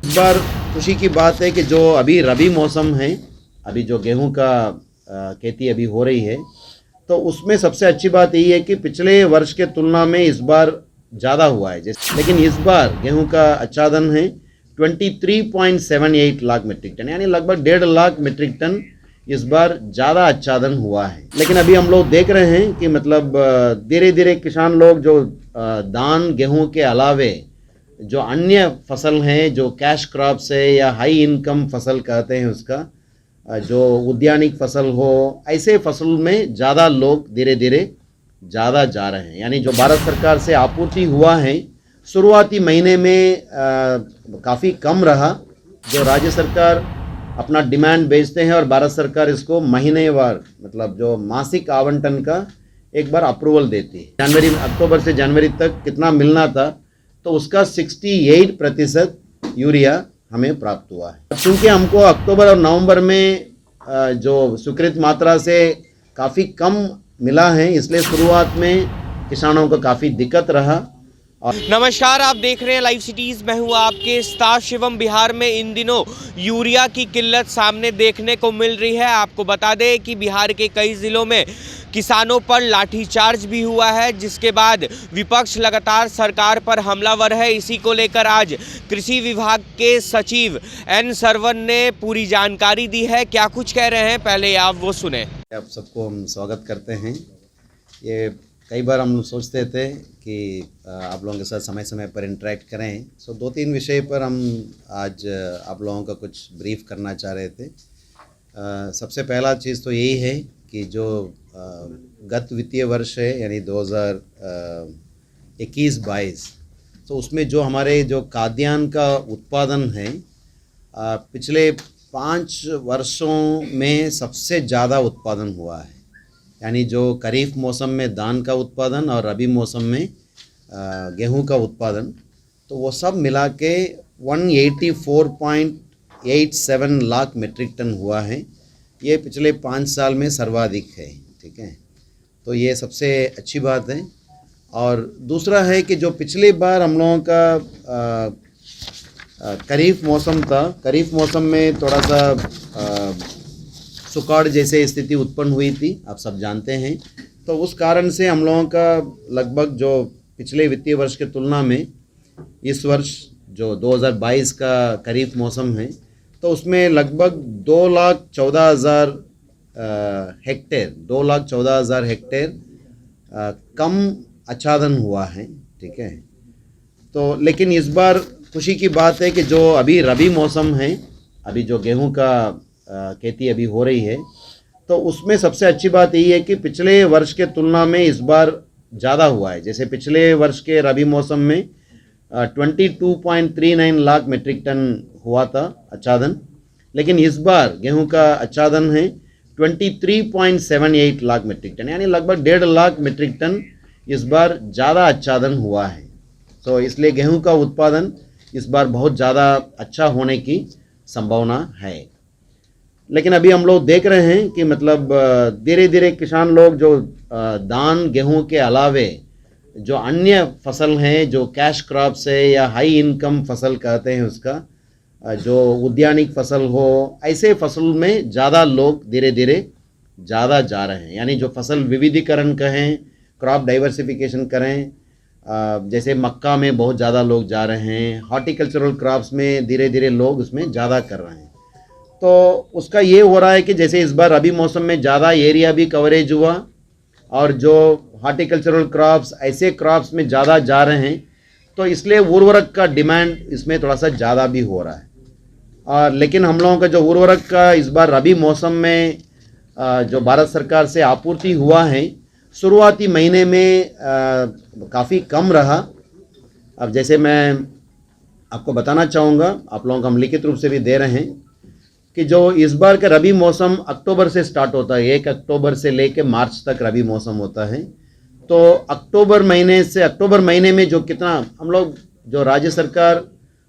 इस बार खुशी की बात है कि जो अभी रबी मौसम है, अभी जो गेहूं का खेती अभी हो रही है, तो उसमें सबसे अच्छी बात यही है कि पिछले वर्ष के तुलना में इस बार ज़्यादा हुआ है। लेकिन इस बार गेहूं का आच्छादन है 23.78 लाख मीट्रिक टन, यानी लगभग 1.5 लाख मीट्रिक टन इस बार ज़्यादा आच्छादन हुआ है। लेकिन अभी हम लोग देख रहे हैं कि मतलब धीरे धीरे किसान लोग जो धान गेहूं के अलावे जो अन्य फसल हैं, जो कैश क्रॉप्स है या हाई इनकम फसल कहते हैं उसका, जो उद्यानिक फसल हो, ऐसे फसल में ज़्यादा लोग धीरे धीरे ज़्यादा जा रहे हैं। यानी जो भारत सरकार से आपूर्ति हुआ है शुरुआती महीने में काफ़ी कम रहा। जो राज्य सरकार अपना डिमांड भेजते हैं और भारत सरकार इसको महीनेवार मतलब जो मासिक आवंटन का एक बार अप्रूवल देती है। अक्टूबर से जनवरी तक कितना मिलना था तो उसका 68% यूरिया हमें प्राप्त हुआ है। क्योंकि हमको अक्टूबर और नवंबर में जो स्वीकृत मात्रा से काफ़ी कम मिला है, इसलिए शुरुआत में किसानों को काफ़ी दिक्कत रहा। नमस्कार, आप देख रहे हैं लाइव सिटीज़। मैं हूं आपके साथ शिवम। बिहार में इन दिनों यूरिया की किल्लत सामने देखने को मिल रही है। आपको बता दें कि बिहार के कई ज़िलों में किसानों पर लाठीचार्ज भी हुआ है, जिसके बाद विपक्ष लगातार सरकार पर हमलावर है। इसी को लेकर आज कृषि विभाग के सचिव एन सरवन ने पूरी जानकारी दी है। क्या कुछ कह रहे हैं, पहले आप वो सुने। आप सबको हम स्वागत करते हैं। ये कई बार हम सोचते थे कि आप लोगों के साथ समय समय पर इंटरेक्ट करें। सो 2-3 विषय पर हम आज आप लोगों का कुछ ब्रीफ करना चाह रहे थे। सबसे पहला चीज़ तो यही है कि जो गत वित्तीय वर्ष है यानी 2021-22, तो उसमें जो हमारे जो खाद्यान्न का उत्पादन है पिछले 5 वर्षों में सबसे ज़्यादा उत्पादन हुआ है। यानी जो खरीफ मौसम में धान का उत्पादन और रबी मौसम में गेहूं का उत्पादन, तो वो सब मिला के 184.87 लाख मीट्रिक टन हुआ है। ये पिछले 5 साल में सर्वाधिक है। ठीक है, तो ये सबसे अच्छी बात है। और दूसरा है कि जो पिछली बार हम लोगों का खरीफ मौसम था, खरीफ मौसम में थोड़ा सा सुखाड़ जैसे स्थिति उत्पन्न हुई थी, आप सब जानते हैं। तो उस कारण से हम लोगों का लगभग जो पिछले वित्तीय वर्ष के तुलना में इस वर्ष जो 2022 का खरीफ मौसम है, तो उसमें लगभग 2,14,000 हेक्टेयर कम आच्छादन हुआ है। ठीक है, तो लेकिन इस बार खुशी की बात है कि जो अभी रबी मौसम है, अभी जो गेहूं का खेती अभी हो रही है, तो उसमें सबसे अच्छी बात यही है कि पिछले वर्ष के तुलना में इस बार ज़्यादा हुआ है। जैसे पिछले वर्ष के रबी मौसम में 22.39 लाख मीट्रिक टन हुआ था आच्छादन, लेकिन इस बार गेहूं का आच्छादन है 23.78 लाख मीट्रिक टन, यानी लगभग 1.5 लाख मीट्रिक टन इस बार ज़्यादा आच्छादन हुआ है। तो इसलिए गेहूं का उत्पादन इस बार बहुत ज़्यादा अच्छा होने की संभावना है। लेकिन अभी हम लोग देख रहे हैं कि मतलब धीरे धीरे किसान लोग जो धान गेहूं के अलावे जो अन्य फसल हैं, जो कैश क्रॉप्स है या हाई इनकम फसल कहते हैं उसका, जो उद्यानिक फसल हो, ऐसे फसल में ज़्यादा लोग धीरे धीरे ज़्यादा जा रहे हैं। यानी जो फसल विविधीकरण कहें, क्रॉप डाइवर्सिफिकेशन करें, जैसे मक्का में बहुत ज़्यादा लोग जा रहे हैं, हॉर्टिकल्चरल क्रॉप्स में धीरे धीरे लोग उसमें ज़्यादा कर रहे हैं। तो उसका ये हो रहा है कि जैसे इस बार रबी मौसम में ज़्यादा एरिया भी कवरेज हुआ और जो हॉर्टिकल्चरल क्रॉप्स ऐसे क्रॉप्स में ज़्यादा जा रहे हैं, तो इसलिए उर्वरक का डिमांड इसमें थोड़ा सा ज़्यादा भी हो रहा है। और लेकिन हम लोगों का जो उर्वरक का इस बार रबी मौसम में जो भारत सरकार से आपूर्ति हुआ है शुरुआती महीने में काफ़ी कम रहा। अब जैसे मैं आपको बताना चाहूँगा, आप लोगों को हम लिखित रूप से भी दे रहे हैं कि जो इस बार का रबी मौसम अक्टूबर से स्टार्ट होता है, 1 अक्टूबर से लेकर मार्च तक रबी मौसम होता है। तो अक्टूबर महीने में जो कितना हम लोग जो राज्य सरकार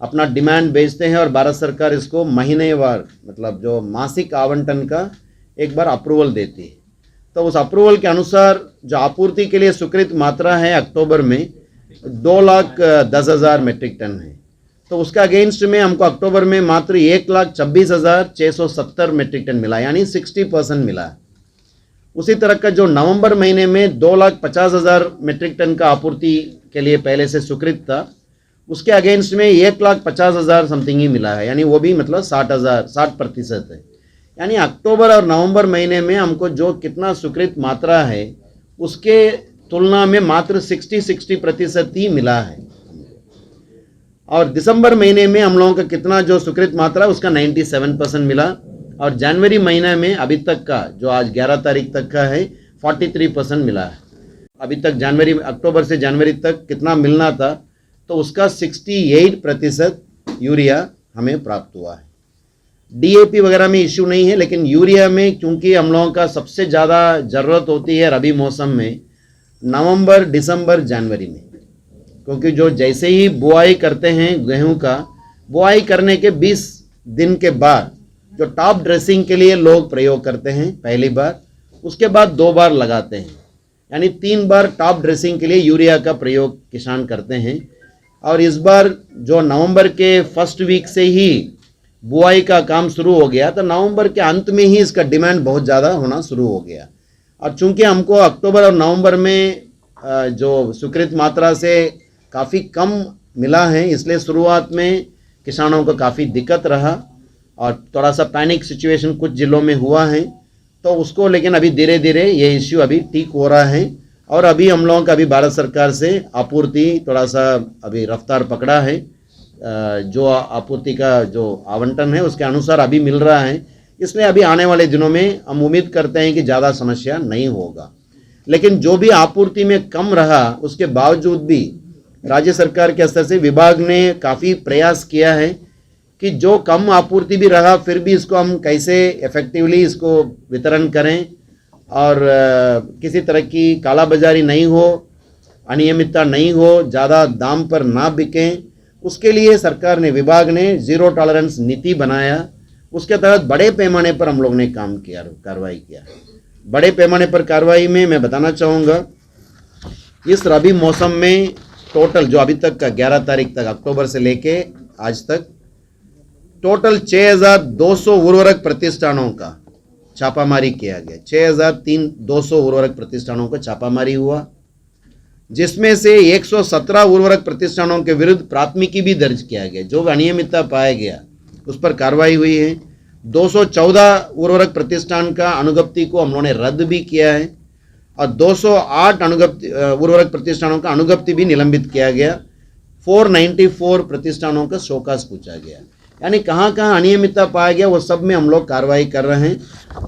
अपना डिमांड भेजते हैं और भारत सरकार इसको महीनेवार मतलब जो मासिक आवंटन का एक बार अप्रूवल देती है। तो उस अप्रूवल के अनुसार जो आपूर्ति के लिए स्वीकृत मात्रा है अक्टूबर में 2,10,000 मीट्रिक टन है। तो उसका अगेंस्ट में हमको अक्टूबर में मात्र 1,26,670 मेट्रिक टन मिला, यानी 60% मिला। उसी तरह का जो नवंबर महीने में 2,50,000 मेट्रिक टन का आपूर्ति के लिए पहले से स्वीकृत था, उसके अगेंस्ट में 1,50,000 समथिंग ही मिला है, यानी वो भी मतलब 60% है। यानी अक्टूबर और नवंबर महीने में हमको जो कितना स्वीकृत मात्रा है उसके तुलना में मात्र 60% ही मिला है। और दिसंबर महीने में हम लोगों का कितना जो स्वीकृत मात्रा उसका 97% मिला। और जनवरी महीने में अभी तक का जो आज 11 तारीख तक का है 43% मिला है। अभी तक अक्टूबर से जनवरी तक कितना मिलना था तो उसका 68% यूरिया हमें प्राप्त हुआ है। डीएपी वगैरह में इश्यू नहीं है, लेकिन यूरिया में क्योंकि हम लोगों का सबसे ज़्यादा ज़रूरत होती है रबी मौसम में नवंबर, दिसंबर, जनवरी में, क्योंकि जो जैसे ही बुआई करते हैं गेहूं का, बुआई करने के 20 दिन के बाद जो टॉप ड्रेसिंग के लिए लोग प्रयोग करते हैं पहली बार, उसके बाद 2 बार लगाते हैं, यानी 3 बार टॉप ड्रेसिंग के लिए यूरिया का प्रयोग किसान करते हैं। और इस बार जो नवंबर के फर्स्ट वीक से ही बुआई का काम शुरू हो गया, तो नवंबर के अंत में ही इसका डिमांड बहुत ज़्यादा होना शुरू हो गया। और चूंकि हमको अक्टूबर और नवंबर में जो स्वीकृत मात्रा से काफ़ी कम मिला है, इसलिए शुरुआत में किसानों को काफ़ी दिक्कत रहा और थोड़ा सा पैनिक सिचुएशन कुछ ज़िलों में हुआ है। तो उसको लेकिन अभी धीरे धीरे ये इश्यू अभी ठीक हो रहा है और अभी हम लोगों का अभी भारत सरकार से आपूर्ति थोड़ा सा अभी रफ्तार पकड़ा है। जो आपूर्ति का जो आवंटन है उसके अनुसार अभी मिल रहा है, इसलिए अभी आने वाले दिनों में हम उम्मीद करते हैं कि ज़्यादा समस्या नहीं होगा। लेकिन जो भी आपूर्ति में कम रहा उसके बावजूद भी राज्य सरकार के स्तर से विभाग ने काफ़ी प्रयास किया है कि जो कम आपूर्ति भी रहा फिर भी इसको हम कैसे इफेक्टिवली इसको वितरण करें और किसी तरह की कालाबाजारी नहीं हो, अनियमितता नहीं हो, ज़्यादा दाम पर ना बिकें। उसके लिए सरकार ने, विभाग ने ज़ीरो टॉलरेंस नीति बनाया। उसके तहत बड़े पैमाने पर हम लोग ने कार्रवाई किया। बड़े पैमाने पर कार्रवाई में मैं बताना चाहूँगा, इस रबी मौसम में टोटल जो अभी तक का 11 तारीख तक अक्टूबर से लेके आज तक टोटल 6,200 उर्वरक प्रतिष्ठानों का छापामारी किया गया। 6,200 उर्वरक प्रतिष्ठानों का छापामारी हुआ, जिसमें से 117 उर्वरक प्रतिष्ठानों के विरुद्ध प्राथमिकी भी दर्ज किया गया। जो अनियमितता पाया गया उस पर कार्रवाई हुई है। 214 उर्वरक प्रतिष्ठान का अनुज्ञप्ति को हम लोगों ने रद्द भी किया है और 208 उर्वरक प्रतिष्ठानों का अनुज्ञप्ति भी निलंबित किया गया। 494 प्रतिष्ठानों का शोकास पूछा गया। यानी कहाँ कहाँ अनियमितता पाया गया वो सब में हम लोग कार्रवाई कर रहे हैं।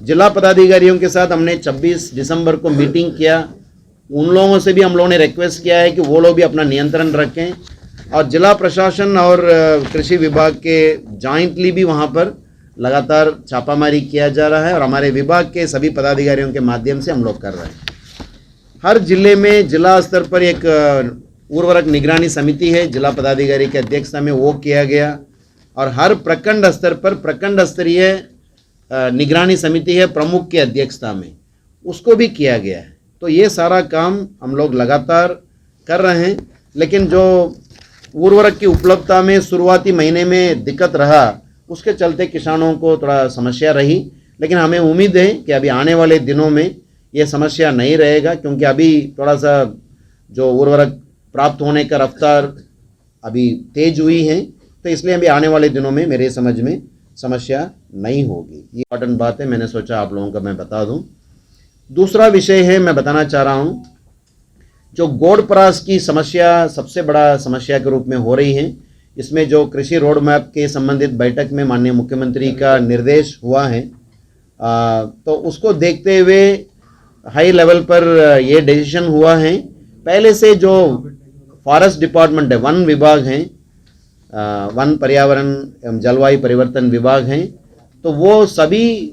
जिला पदाधिकारियों के साथ हमने 26 दिसंबर को मीटिंग किया। उन लोगों से भी हम लोगों ने रिक्वेस्ट किया है कि वो लोग भी अपना नियंत्रण रखें और जिला प्रशासन और कृषि विभाग के जॉइंटली भी वहाँ पर लगातार छापामारी किया जा रहा है और हमारे विभाग के सभी पदाधिकारियों के माध्यम से हम लोग कर रहे हैं। हर जिले में जिला स्तर पर एक उर्वरक निगरानी समिति है, जिला पदाधिकारी की अध्यक्षता में वो किया गया और हर प्रखंड स्तर पर प्रखंड स्तरीय निगरानी समिति है प्रमुख की अध्यक्षता में, उसको भी किया गया है। तो ये सारा काम हम लोग लगातार कर रहे हैं। लेकिन जो उर्वरक की उपलब्धता में शुरुआती महीने में दिक्कत रहा उसके चलते किसानों को थोड़ा समस्या रही, लेकिन हमें उम्मीद है कि अभी आने वाले दिनों में ये समस्या नहीं रहेगा, क्योंकि अभी थोड़ा सा जो उर्वरक प्राप्त होने का रफ्तार अभी तेज हुई है, तो इसलिए अभी आने वाले दिनों में मेरे समझ में समस्या नहीं होगी। ये इम्पॉर्टेंट बात है, मैंने सोचा आप लोगों को मैं बता दूं। दूसरा विषय है, मैं बताना चाह रहा हूं, जो गोड़ परास की समस्या सबसे बड़ा समस्या के रूप में हो रही है। इसमें जो कृषि रोड मैप के संबंधित बैठक में माननीय मुख्यमंत्री का निर्देश हुआ है, तो उसको देखते हुए हाई लेवल पर ये डिसीजन हुआ है। पहले से जो फॉरेस्ट डिपार्टमेंट है, वन विभाग हैं, वन पर्यावरण एवं जलवायु परिवर्तन विभाग हैं, तो वो सभी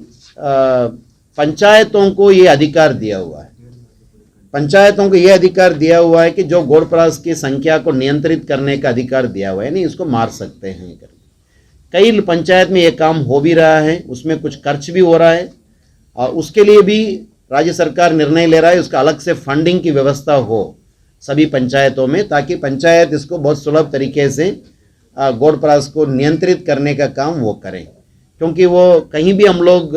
पंचायतों को ये अधिकार दिया हुआ है। पंचायतों को ये अधिकार दिया हुआ है कि जो गोड़ परास की संख्या को नियंत्रित करने का अधिकार दिया हुआ है, नहीं इसको मार सकते हैं। कई पंचायत में ये काम हो भी रहा है, उसमें कुछ खर्च भी हो रहा है और उसके लिए भी राज्य सरकार निर्णय ले रहा है, उसका अलग से फंडिंग की व्यवस्था हो सभी पंचायतों में, ताकि पंचायत इसको बहुत सुलभ तरीके से गोडप्रास को नियंत्रित करने का काम वो करें, क्योंकि वो कहीं भी हम लोग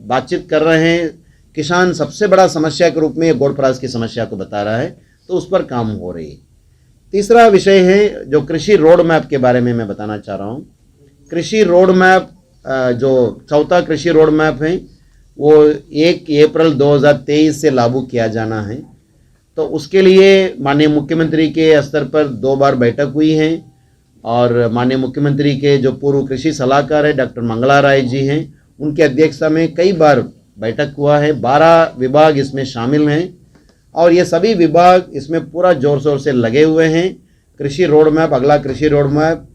बातचीत कर रहे हैं, किसान सबसे बड़ा समस्या के रूप में गोडप्रास की समस्या को बता रहा है, तो उस पर काम हो रही है। तीसरा विषय है जो कृषि रोड मैप के बारे में मैं बताना चाह रहा हूँ। कृषि रोड मैप जो चौथा कृषि रोड मैप है वो 1 अप्रैल 2023 से लागू किया जाना है। तो उसके लिए माननीय मुख्यमंत्री के स्तर पर 2 बार बैठक हुई है और माननीय मुख्यमंत्री के जो पूर्व कृषि सलाहकार है डॉक्टर मंगला राय जी हैं, उनकी अध्यक्षता में कई बार बैठक हुआ है। 12 विभाग इसमें शामिल हैं और ये सभी विभाग इसमें पूरा जोर शोर से लगे हुए हैं। कृषि रोड मैप, अगला कृषि रोड मैप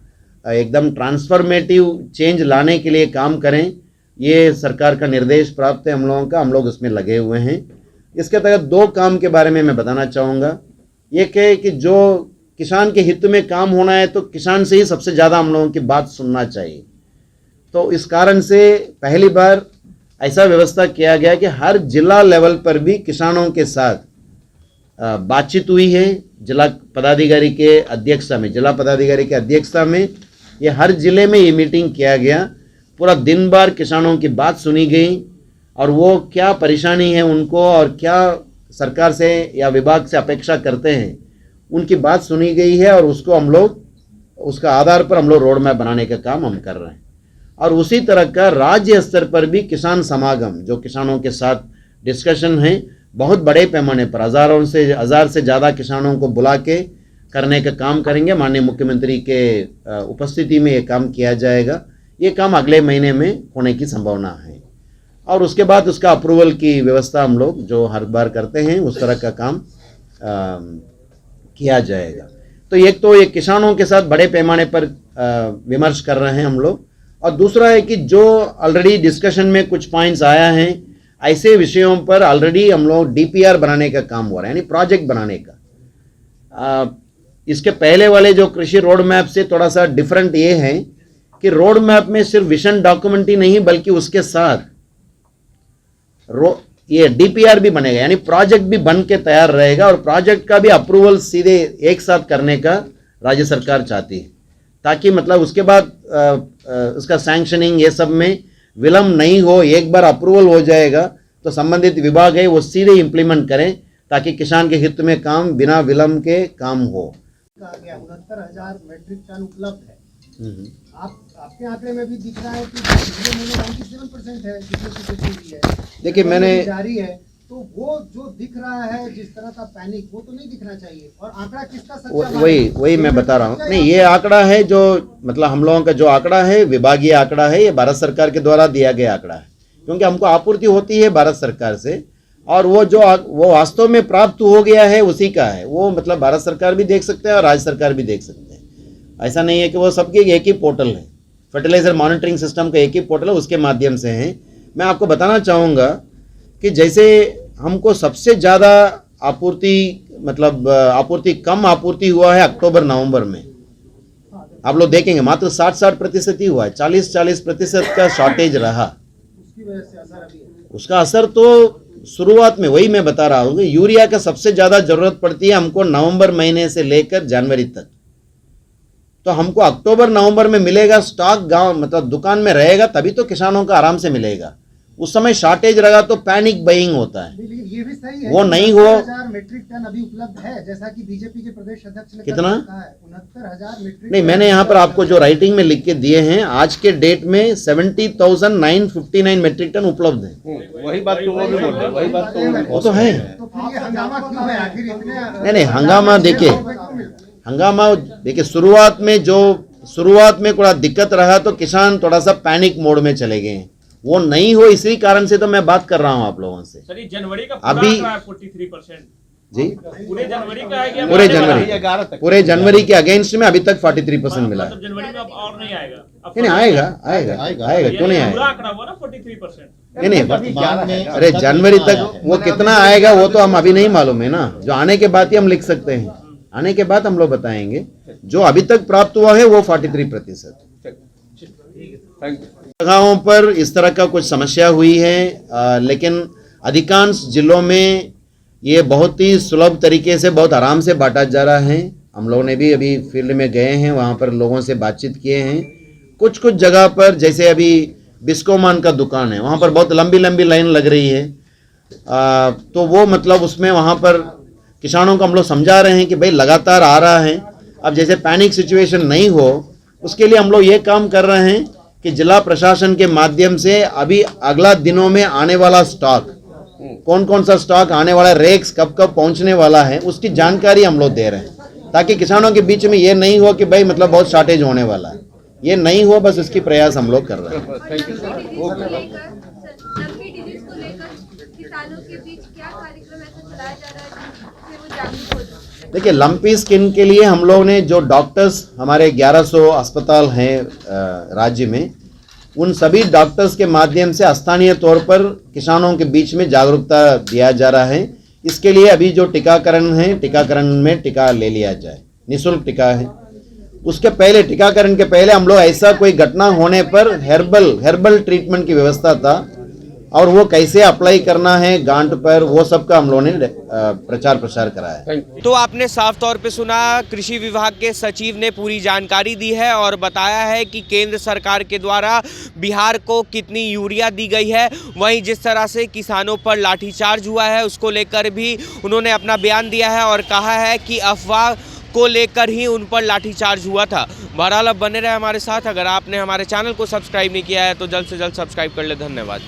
एकदम ट्रांसफॉर्मेटिव चेंज लाने के लिए काम करें, ये सरकार का निर्देश प्राप्त है हम लोगों का, हम लोग उसमें लगे हुए हैं। इसके तहत 2 काम के बारे में मैं बताना चाहूँगा। एक है कि जो किसान के हित में काम होना है तो किसान से ही सबसे ज़्यादा हम लोगों की बात सुनना चाहिए। तो इस कारण से पहली बार ऐसा व्यवस्था किया गया कि हर जिला लेवल पर भी किसानों के साथ बातचीत हुई है। जिला पदाधिकारी के अध्यक्षता में, जिला पदाधिकारी के अध्यक्षता में ये हर जिले में ये मीटिंग किया गया। पूरा दिन भर किसानों की बात सुनी गई और वो क्या परेशानी है उनको और क्या सरकार से या विभाग से अपेक्षा करते हैं, उनकी बात सुनी गई है और उसको हम लोग उसका आधार पर हम लोग रोड मैप बनाने का काम हम कर रहे हैं। और उसी तरह का राज्य स्तर पर भी किसान समागम, जो किसानों के साथ डिस्कशन है, बहुत बड़े पैमाने पर 1000 से ज़्यादा किसानों को बुला के करने का काम करेंगे। माननीय मुख्यमंत्री के उपस्थिति में ये काम किया जाएगा। ये काम अगले महीने में होने की संभावना है और उसके बाद उसका अप्रूवल की व्यवस्था हम लोग जो हर बार करते हैं उस तरह का काम किया जाएगा। तो एक तो ये किसानों के साथ बड़े पैमाने पर विमर्श कर रहे हैं हम लोग, और दूसरा है कि जो ऑलरेडी डिस्कशन में कुछ पॉइंट्स आया हैं, ऐसे विषयों पर ऑलरेडी हम लोग DPR बनाने का काम हो रहा है, यानी प्रोजेक्ट बनाने का। इसके पहले वाले जो कृषि रोड मैप से थोड़ा सा डिफरेंट ये है कि रोड मैप में सिर्फ विजन डॉक्यूमेंट ही नहीं बल्कि उसके साथ ये DPR भी बनेगा, यानी प्रोजेक्ट भी बन के तैयार रहेगा और प्रोजेक्ट का भी अप्रूवल सीधे एक साथ करने का राज्य सरकार चाहती है, ताकि मतलब उसके बाद उसका सैंक्शनिंग ये सब में विलम्ब नहीं हो। एक बार अप्रूवल हो जाएगा तो संबंधित विभाग है वो सीधे इम्प्लीमेंट करें, ताकि किसान के हित में काम बिना विलम्ब के काम हो। 69,000 मेट्रिक टन उपलब्ध है। आपके आंकड़े में भी दिख रहा है कि पिछले महीने 97% है, देखिए मैंने जारी है, तो वो जो दिख रहा है जिस तरह का पैनिक, वो तो नहीं दिखना चाहिए। और आंकड़ा किसका सच्चा? वही मैं बता रहा हूँ। नहीं, ये आंकड़ा है जो मतलब हम लोगों का जो आंकड़ा है विभागीय आंकड़ा है, ये भारत सरकार के द्वारा दिया गया आंकड़ा है, क्योंकि हमको आपूर्ति होती है भारत सरकार से और वो वास्तव में प्राप्त हो गया है उसी का है। वो मतलब भारत सरकार भी देख सकते हैं और राज्य सरकार भी देख सकते हैं। ऐसा नहीं है कि वो सबके एक ही पोर्टल है, फर्टिलाइजर मॉनिटरिंग सिस्टम का एक ही पोर्टल है, उसके माध्यम से है। मैं आपको बताना चाहूँगा कि जैसे हमको सबसे ज़्यादा आपूर्ति कम आपूर्ति हुआ है अक्टूबर-नवंबर में। आप लोग देखेंगे मात्र 60% ही हुआ है, 40% का शॉर्टेज रहा। उसकी वजह से असर अभी है। उसका असर तो शुरुआत में, वही मैं बता रहा हूँ, यूरिया का सबसे ज़्यादा ज़रूरत पड़ती है हमको नवंबर महीने से लेकर जनवरी तक। तो हमको अक्टूबर-नवंबर में मिलेगा स्टॉक, गांव मतलब दुकान में रहेगा, तभी तो किसानों का आराम से मिलेगा। उस समय शॉर्टेज रहा तो पैनिक बाइंग होता है। लेकिन ये भी सही है, वो नहीं हो। 69,000 मेट्रिक टन अभी उपलब्ध है, जैसा कि बीजेपी के प्रदेश अध्यक्ष ने कितना? कहा है 69,000 मेट्रिक। नहीं, मैंने यहाँ पर आपको जो राइटिंग में लिख के दिए हैं, आज के डेट में 70,959 मेट्रिक टन उपलब्ध है। वही बात तो वो भी बोल रहे हैं, वही बात तो वो तो है। तो फिर ये हंगामा क्यों है आखिर इतने? नहीं, हंगामा देखिए शुरुआत में थोड़ा दिक्कत रहा तो किसान थोड़ा सा पैनिक मोड में चले गए हैं। वो नहीं हो, इसी कारण से तो मैं बात कर रहा हूं आप लोगों से। सर, ये जनवरी का अभी 43% जी पूरे जनवरी का है कि पूरे जनवरी के अगेंस्ट में अभी तक 43% मिला है। मतलब जनवरी में अब और नहीं आएगा? अब नहीं, आएगा क्यों नहीं पूरा आएगा? आंकड़ा हुआ ना 43%। नहीं, अरे जनवरी तक वो कितना आएगा वो तो हम अभी नहीं मालूम है ना, जो आने के बाद ही हम लिख सकते हैं। आने के बाद हम लोग बताएंगे। जो अभी तक प्राप्त हुआ है वो 43%। जगहों पर इस तरह का कुछ समस्या हुई है, लेकिन अधिकांश जिलों में ये बहुत ही सुलभ तरीके से बहुत आराम से बांटा जा रहा है हम लोगों ने भी अभी फील्ड में गए हैं, वहाँ पर लोगों से बातचीत किए हैं। कुछ कुछ जगह पर जैसे अभी बिस्कोमान का दुकान है, वहाँ पर बहुत लंबी लंबी लाइन लग रही है। तो वो मतलब उसमें वहाँ पर किसानों को हम लोग समझा रहे हैं कि भाई लगातार आ रहा है, अब जैसे पैनिक सिचुएशन नहीं हो, उसके लिए हम लोग ये काम कर रहे हैं कि जिला प्रशासन के माध्यम से अभी अगला दिनों में आने वाला स्टॉक, कौन कौन सा स्टॉक आने वाला, रेक्स कब कब पहुंचने वाला है, उसकी जानकारी हम लोग दे रहे हैं, ताकि किसानों के बीच में ये नहीं हो कि भाई मतलब बहुत शॉर्टेज होने वाला है, ये नहीं हो, बस इसकी प्रयास हम लोग कर रहे हैं। लंपी डिजीज को लेकर किसानों के बीच क्या कार्यक्रम ऐसा चलाया जा रहा है जिससे वो जागरूक हो जाए? देखिए, लंपी स्किन के लिए हम लोग ने जो डॉक्टर्स, हमारे 1100 अस्पताल हैं राज्य में, उन सभी डॉक्टर्स के माध्यम से स्थानीय तौर पर किसानों के बीच में जागरूकता दिया जा रहा है। इसके लिए अभी जो टीकाकरण है, टीकाकरण में टीका ले लिया जाए, निःशुल्क टीका है। उसके पहले, टीकाकरण के पहले हम लोग ऐसा कोई घटना होने पर हेर्बल ट्रीटमेंट की व्यवस्था था, और वो कैसे अप्लाई करना है गांठ पर, वो सब का हम लोगों ने प्रचार प्रसार कराया। तो आपने साफ तौर पे सुना, कृषि विभाग के सचिव ने पूरी जानकारी दी है और बताया है कि केंद्र सरकार के द्वारा बिहार को कितनी यूरिया दी गई है। वहीं जिस तरह से किसानों पर लाठीचार्ज हुआ है, उसको लेकर भी उन्होंने अपना बयान दिया है और कहा है कि अफवाह को लेकर ही उन पर लाठीचार्ज हुआ था। बहरहाल अब बने रहे हमारे साथ। अगर आपने हमारे चैनल को सब्सक्राइब नहीं किया है तो जल्द से जल्द सब्सक्राइब कर ले। धन्यवाद।